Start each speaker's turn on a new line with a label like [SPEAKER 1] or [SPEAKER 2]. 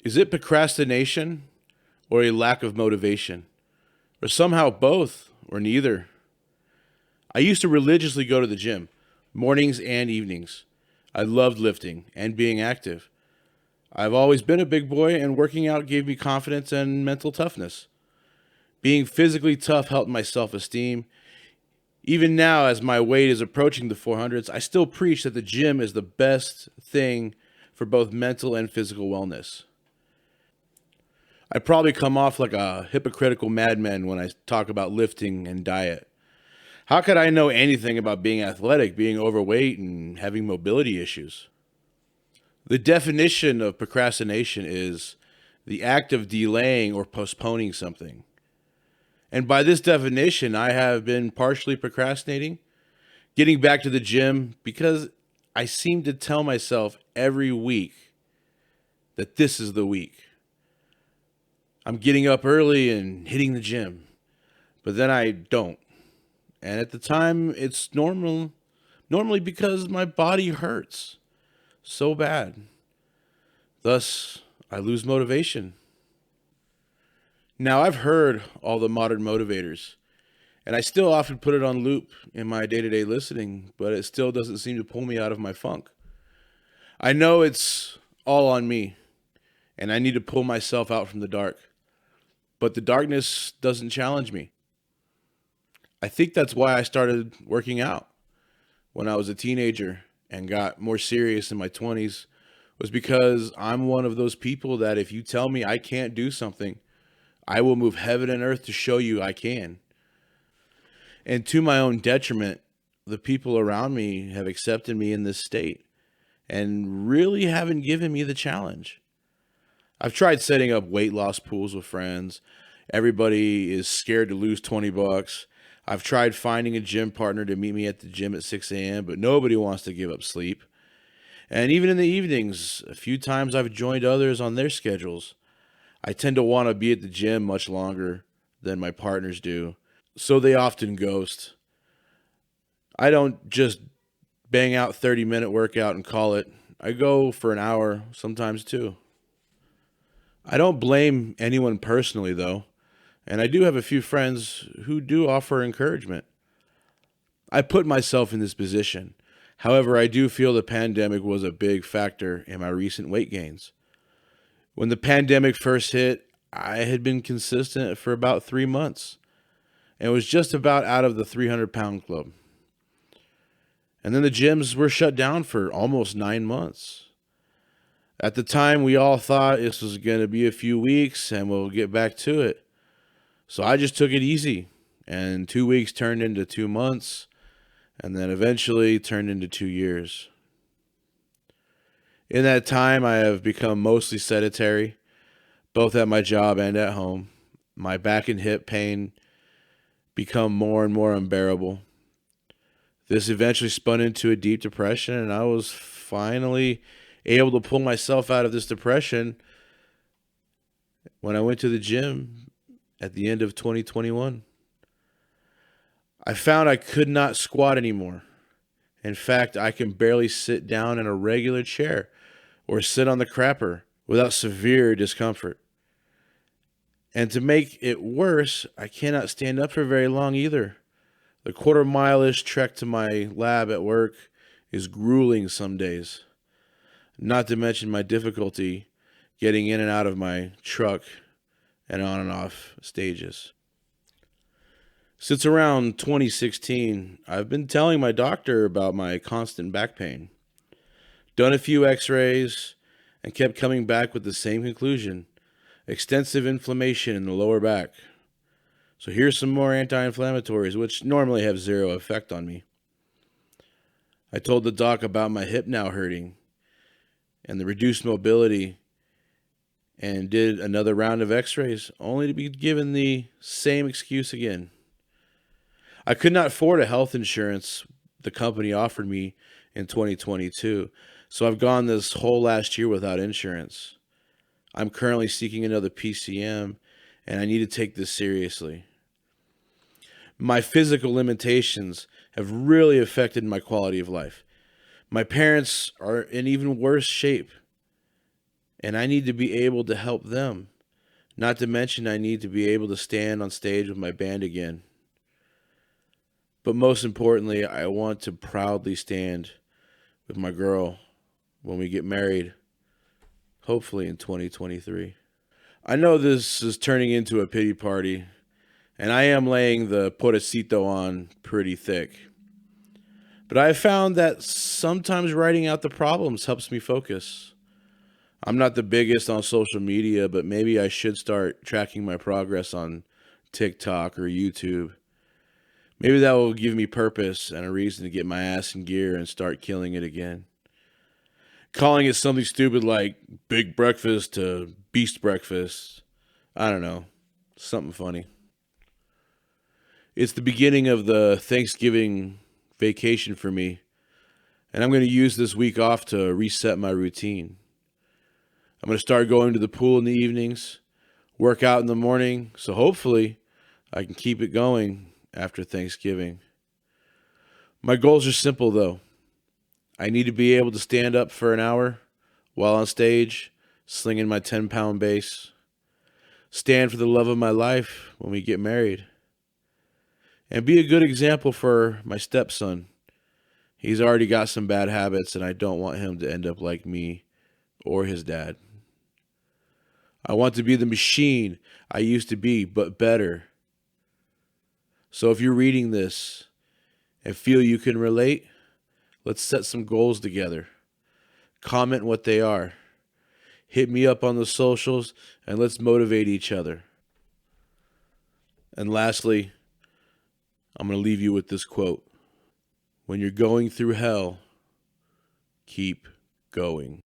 [SPEAKER 1] Is it procrastination or a lack of motivation? Or somehow both or neither? I used to religiously go to the gym, mornings and evenings. I loved lifting and being active. I've always been a big boy, and working out gave me confidence and mental toughness. Being physically tough helped my self esteem. Even now, as my weight is approaching the 400s, I still preach that the gym is the best thing for both mental and physical wellness. I probably come off like a hypocritical madman when I talk about lifting and diet. How could I know anything about being athletic, being overweight, and having mobility issues? The definition of procrastination is the act of delaying or postponing something. And by this definition, I have been partially procrastinating, getting back to the gym because I seem to tell myself every week that this is the week. I'm getting up early and hitting the gym, but then I don't. And at the time, it's normally because my body hurts so bad. Thus, I lose motivation. Now, I've heard all the modern motivators, and I still often put it on loop in my day to day listening, but it still doesn't seem to pull me out of my funk. I know it's all on me, and I need to pull myself out from the dark, but the darkness doesn't challenge me. I think that's why I started working out when I was a teenager and got more serious in my 20s, was because I'm one of those people that if you tell me I can't do something, I will move heaven and earth to show you I can. And to my own detriment, the people around me have accepted me in this state and really haven't given me the challenge. I've tried setting up weight loss pools with friends. Everybody is scared to lose 20 bucks. I've tried finding a gym partner to meet me at the gym at 6 a.m., but nobody wants to give up sleep. And even in the evenings, a few times I've joined others on their schedules. I tend to want to be at the gym much longer than my partners do, so they often ghost. I don't just bang out 30-minute workout and call it. I go for an hour, sometimes two. I don't blame anyone personally though, and I do have a few friends who do offer encouragement. I put myself in this position. However, I do feel the pandemic was a big factor in my recent weight gains. When the pandemic first hit, I had been consistent for about 3 months and was just about out of the 300-pound club. And then the gyms were shut down for almost 9 months. At the time, we all thought this was going to be a few weeks and we'll get back to it. So I just took it easy, and 2 weeks turned into 2 months, and then eventually turned into 2 years. In that time, I have become mostly sedentary, both at my job and at home. My back and hip pain become more and more unbearable. This eventually spun into a deep depression, and I was finally able to pull myself out of this depression when I went to the gym at the end of 2021. I found I could not squat anymore. In fact, I can barely sit down in a regular chair or sit on the crapper without severe discomfort. And to make it worse, I cannot stand up for very long either. The quarter-mile-ish trek to my lab at work is grueling some days, not to mention my difficulty getting in and out of my truck and on and off stages. Since around 2016, I've been telling my doctor about my constant back pain. Done a few x-rays and kept coming back with the same conclusion: extensive inflammation in the lower back. So here's some more anti-inflammatories, which normally have zero effect on me. I told the doc about my hip now hurting and the reduced mobility, and did another round of x-rays, only to be given the same excuse again. I could not afford a health insurance the company offered me in 2022, so I've gone this whole last year without insurance. I'm currently seeking another PCM, and I need to take this seriously. My physical limitations have really affected my quality of life. My parents are in even worse shape, And I need to be able to help them. Not to mention, I need to be able to stand on stage with my band again. But most importantly, I want to proudly stand with my girl when we get married, hopefully in 2023. I know this is turning into a pity party, and I am laying the pobrecito on pretty thick. But I have found that sometimes writing out the problems helps me focus. I'm not the biggest on social media, but maybe I should start tracking my progress on TikTok or YouTube. Maybe that will give me purpose and a reason to get my ass in gear and start killing it again. Calling it something stupid like big breakfast to beast breakfast. I don't know. Something funny. It's the beginning of the Thanksgiving vacation for me, and I'm going to use this week off to reset my routine. I'm going to start going to the pool in the evenings, work out in the morning, so hopefully I can keep it going after Thanksgiving. My goals are simple though. I need to be able to stand up for an hour while on stage, slinging my 10-pound bass, stand for the love of my life when we get married, and be a good example for my stepson. He's already got some bad habits, and I don't want him to end up like me or his dad. I want to be the machine I used to be, but better. So if you're reading this and feel you can relate, let's set some goals together. Comment what they are. Hit me up on the socials, and let's motivate each other. And lastly, I'm going to leave you with this quote. When you're going through hell, keep going.